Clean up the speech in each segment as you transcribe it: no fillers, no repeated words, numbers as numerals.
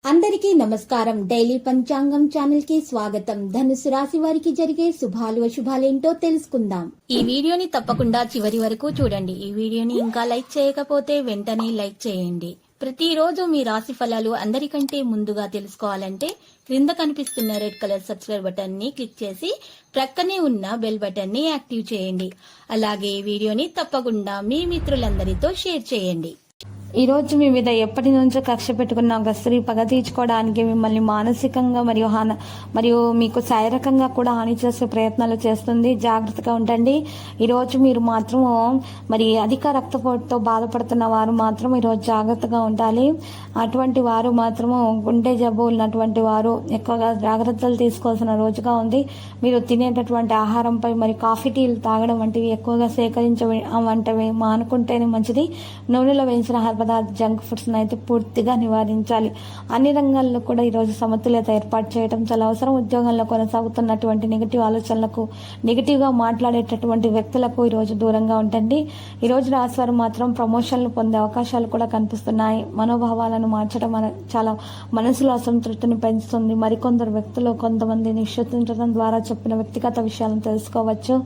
అందరికీ నమస్కారం. డైలీ పంచాంగం ఛానల్ కి స్వాగతం. ధనుసు రాశి వారికి జరిగే శుభాలు అశుభాలేంటో తెలుసుకుందాం. ఈ వీడియోని తప్పకుండా చివరి వరకు చూడండి. ఈ వీడియోని ఇంకా లైక్ చేయకపోతే వెంటనే లైక్ చేయండి. ప్రతిరోజు మీ రాశి ఫలాలు అందరికంటే ముందుగా తెలుసుకోవాలంటే క్రింద కనిపిస్తున్న రెడ్ కలర్ సబ్స్క్రైబ్ బటన్ ని క్లిక్ చేసి ప్రక్కనే ఉన్న బెల్ బటన్ ని యాక్టివ్ చేయండి. అలాగే ఈ వీడియోని తప్పకుండా మీ మిత్రులందరితో షేర్ చేయండి. ఈ రోజు మీ మీద ఎప్పటి నుంచో కక్ష పెట్టుకున్న ఒక స్త్రీ పగ తీర్చుకోవడానికి మిమ్మల్ని మానసికంగా మరియు మీకు శారీరకంగా కూడా హాని చేసే ప్రయత్నాలు చేస్తుంది. జాగ్రత్తగా ఉండండి. ఈరోజు మీరు మాత్రం అధిక రక్తపోటుతో బాధపడుతున్న వారు మాత్రం ఈరోజు జాగ్రత్తగా ఉండాలి. అటువంటి వారు మాత్రము గుండె జబ్బు ఉన్నటువంటి వారు ఎక్కువగా జాగ్రత్తలు తీసుకోవాల్సిన రోజుగా ఉంది. మీరు తినేటటువంటి ఆహారంపై కాఫీ టీలు తాగడం వంటివి ఎక్కువగా వంటివి మానుకుంటేనే మంచిది. నూనెలో వేయించిన జంక్ ఫుడ్స్ అయితే పూర్తిగా నివారించాలి. అన్ని రంగాల్లో కూడా ఈరోజు సమతుల్యత ఏర్పాటు చేయడం చాలా అవసరం. ఉద్యోగంలో కొనసాగుతున్నటువంటి నెగిటివ్ ఆలోచనలకు, నెగిటివ్ గా మాట్లాడేటటువంటి వ్యక్తులకు ఈరోజు దూరంగా ఉండండి. ఈరోజు రాశివారు మాత్రం ప్రమోషన్లు పొందే అవకాశాలు కూడా కనిపిస్తున్నాయి. మనోభావాలను మార్చడం చాలా మనసులో అసంతృప్తిని పెంచుతుంది. మరికొందరు వ్యక్తులు కొంతమందిని విశ్వసించడం ద్వారా చెప్పిన వ్యక్తిగత విషయాలను తెలుసుకోవచ్చు.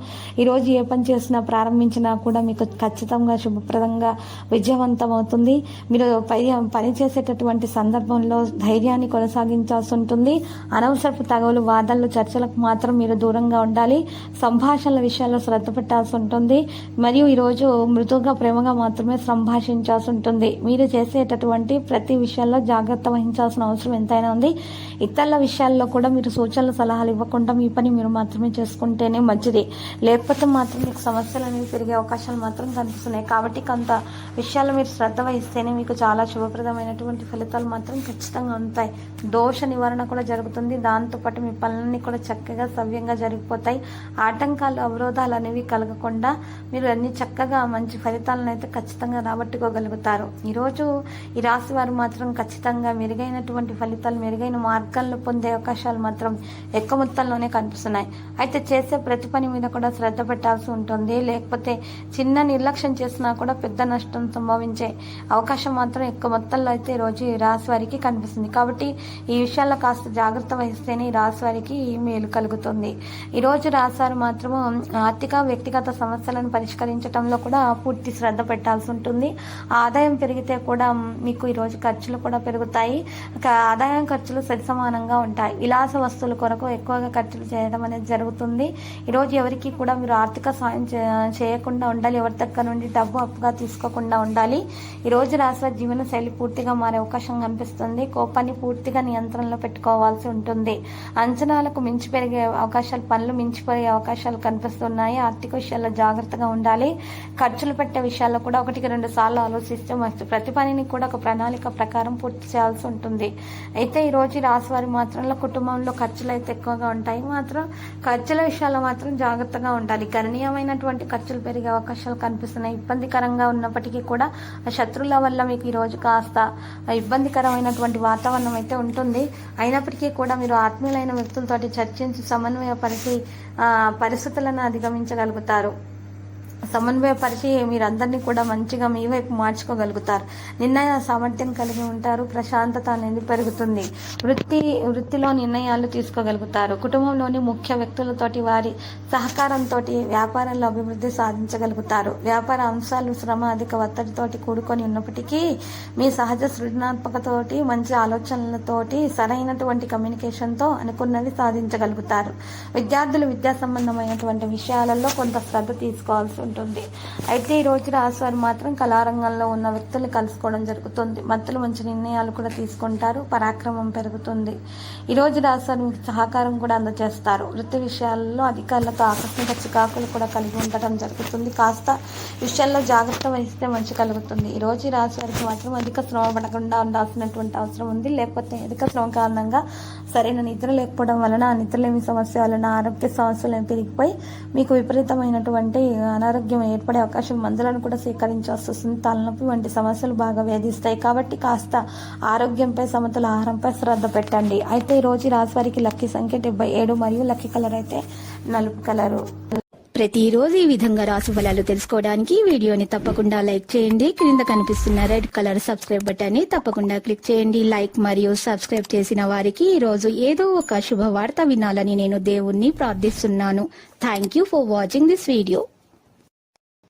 ఈరోజు ఏ పని చేసినా ప్రారంభించినా కూడా మీకు ఖచ్చితంగా శుభప్రదంగా విజయవంతం అవుతుంది. మీరు పని చేసేటటువంటి సందర్భంలో ధైర్యాన్ని కొనసాగించాల్సి ఉంటుంది. అనవసరపు తగవులు, వాదనలు, చర్చలకు మాత్రం మీరు దూరంగా ఉండాలి. సంభాషణల విషయాల్లో శ్రద్ధ పెట్టాల్సి ఉంటుంది. మరియు ఈరోజు మృదువుగా, ప్రేమగా మాత్రమే సంభాషించాల్సి ఉంటుంది. మీరు చేసేటటువంటి ప్రతి విషయాల్లో జాగ్రత్త వహించాల్సిన అవసరం ఎంతైనా ఉంది. ఇతరుల విషయాల్లో కూడా మీరు సూచనలు, సలహాలు ఇవ్వకుండా మీ పని మీరు మాత్రమే చేసుకుంటేనే మంచిది. లేకపోతే మాత్రం మీకు సమస్యలు అనేవి పెరిగే అవకాశాలు మాత్రం కనిపిస్తున్నాయి. కాబట్టి కొంత విషయాల్లో మీరు శ్రద్ధ వహిస్తేనే మీకు చాలా శుభప్రదమైనటువంటి ఫలితాలు మాత్రం ఖచ్చితంగా ఉంటాయి. దోష నివారణ కూడా జరుగుతుంది. దాంతోపాటు మీ పనులన్నీ కూడా చక్కగా సవ్యంగా జరిగిపోతాయి. ఆటంకాలు, అవరోధాలు అనేవి కలగకుండా మీరు అన్ని చక్కగా మంచి ఫలితాలను అయితే ఖచ్చితంగా రాబట్టుకోగలుగుతారు. ఈరోజు ఈ రాశి వారు మాత్రం ఖచ్చితంగా మెరుగైనటువంటి ఫలితాలు, మెరుగైన మార్గాల్లో పొందే అవకాశాలు మాత్రం ఎక్కువ మొత్తంలోనే కనిపిస్తున్నాయి. అయితే చేసే ప్రతి పని మీద కూడా శ్రద్ధ పెట్టాల్సి ఉంటుంది. లేకపోతే చిన్న నిర్లక్ష్యం చేసినా కూడా పెద్ద నష్టం సంభవించే అవకాశం మాత్రం ఎక్కువ మొత్తంలో అయితే ఈరోజు ఈ రాశి వారికి కనిపిస్తుంది. కాబట్టి ఈ విషయాల్లో కాస్త జాగ్రత్త వహిస్తేనే ఈ రాశి వారికి మేలు కలుగుతుంది. ఈరోజు రాశివారు మాత్రము ఆర్థిక, వ్యక్తిగత సమస్యలను పరిష్కరించడంలో కూడా పూర్తి శ్రద్ధ పెట్టాల్సి ఉంటుంది. ఆదాయం పెరిగితే కూడా మీకు ఈరోజు ఖర్చులు కూడా పెరుగుతాయి. ఆదాయం, ఖర్చులు సరిసమానంగా ఉంటాయి. విలాస వస్తువుల కొరకు ఎక్కువగా ఖర్చులు చేయడం అనేది జరుగుతుంది. ఈరోజు ఎవరికి కూడా మీరు ఆర్థిక సాయం చేయకుండా ఉండాలి. ఎవరి దగ్గర నుండి డబ్బు అప్పుగా తీసుకోకుండా ఉండాలి. ఈరోజు రాశివారి జీవన శైలి పూర్తిగా మారే అవకాశం కనిపిస్తుంది. కోపాన్ని పూర్తిగా నియంత్రణలో పెట్టుకోవాల్సి ఉంటుంది. అంచనాలకు మించి పెరిగే అవకాశాలు, పనులు మించిపోయే అవకాశాలు కనిపిస్తున్నాయి. ఆర్థిక విషయాల్లో జాగ్రత్తగా ఉండాలి. ఖర్చులు పెట్టే విషయాల్లో కూడా 1-2 సార్లు ఆలోచిస్తే ప్రతి పనిని కూడా ఒక ప్రణాళిక ప్రకారం పూర్తి చేయాల్సి ఉంటుంది. అయితే ఈరోజు రాశివారి మాత్రంలో కుటుంబంలో ఖర్చులు అయితే ఎక్కువగా ఉంటాయి. మాత్రం ఖర్చుల విషయాల్లో మాత్రం జాగ్రత్తగా ఉండాలి. గణనీయమైనటువంటి ఖర్చులు పెరిగే అవకాశాలు కనిపిస్తున్నాయి. ఇబ్బందికరంగా ఉన్నప్పటికీ కూడా శత్రువుల వల్ల మీకు ఈరోజు కాస్త ఇబ్బందికరమైనటువంటి వాతావరణం అయితే ఉంటుంది. అయినప్పటికీ కూడా మీరు ఆత్మీయులైన వ్యక్తులతోటి చర్చించి సమన్వయపరిచి పరిస్థితులను అధిగమించగలుగుతారు. సమన్వయపరిచి మీరందరినీ కూడా మంచిగా మీ వైపు మార్చుకోగలుగుతారు. నిర్ణయ సామర్థ్యం కలిగి ఉంటారు. ప్రశాంతత అనేది పెరుగుతుంది. వృత్తిలో నిర్ణయాలు తీసుకోగలుగుతారు. కుటుంబంలోని ముఖ్య వ్యక్తులతోటి వారి సహకారంతో వ్యాపారంలో అభివృద్ధి సాధించగలుగుతారు. వ్యాపార అంశాలు శ్రమ, అధిక ఒత్తిడితోటి కూడుకొని ఉన్నప్పటికీ మీ సహజ సృజనాత్మకతోటి, మంచి ఆలోచనలతోటి, సరైనటువంటి కమ్యూనికేషన్తో అనుకున్నది సాధించగలుగుతారు. విద్యార్థులు విద్యా సంబంధమైనటువంటి విషయాలలో కొంత శ్రద్ధ తీసుకోవాల్సి ఉంటుంది. అయితే ఈ రోజు రాశివారు మాత్రం కళారంగంలో ఉన్న వ్యక్తులు కలుసుకోవడం జరుగుతుంది. మధ్యలో మంచి నిర్ణయాలు కూడా తీసుకుంటారు. పరాక్రమం పెరుగుతుంది. ఈ రోజు రాశివారు మీకు సహకారం కూడా అందజేస్తారు. వృత్తి విషయాల్లో అధికారులతో ఆకస్మిక చికాకులు కూడా కలిగి ఉండటం జరుగుతుంది. కాస్త విషయాల్లో జాగ్రత్త వహిస్తే మంచి కలుగుతుంది. ఈ రోజు రాశివారికి మాత్రం అధిక శ్రమ పడకుండా ఉండాల్సినటువంటి అవసరం ఉంది. లేకపోతే అధిక శ్రమ కారణంగా సరైన నిద్ర లేకపోవడం వలన, నిద్రలేమి సమస్య వలన ఆరోగ్య సమస్యలు పెరిగిపోయి మీకు విపరీతమైనటువంటి అనారోగ్యం ఏర్పడే అవకాశం, మందులను కూడా స్వీకరించాల్సి వస్తుంది. తలనొప్పి వంటి సమస్యలు బాగా వేధిస్తాయి. కాబట్టి కాస్త ఆరోగ్యంపై, సమతుల ఆహారంపై శ్రద్ధ పెట్టండి. అయితే ఈ రోజు రాశి వారికి లక్కీ సంఖ్య 77 మరియు లక్కీ కలర్ అయితే నలుపు కలరు. ప్రతిరోజు ఈ విధంగా రాశి ఫలాలు తెలుసుకోవడానికి వీడియోని తప్పకుండా లైక్ చేయండి. క్రింద కనిపిస్తున్న రెడ్ కలర్ సబ్స్క్రైబ్ బటన్ ని తప్పకుండా క్లిక్ చేయండి. లైక్ మరియు సబ్స్క్రైబ్ చేసిన వారికి ఈ రోజు ఏదో ఒక శుభవార్త వినాలని నేను దేవుణ్ణి ప్రార్థిస్తున్నాను. Thank you for watching this video.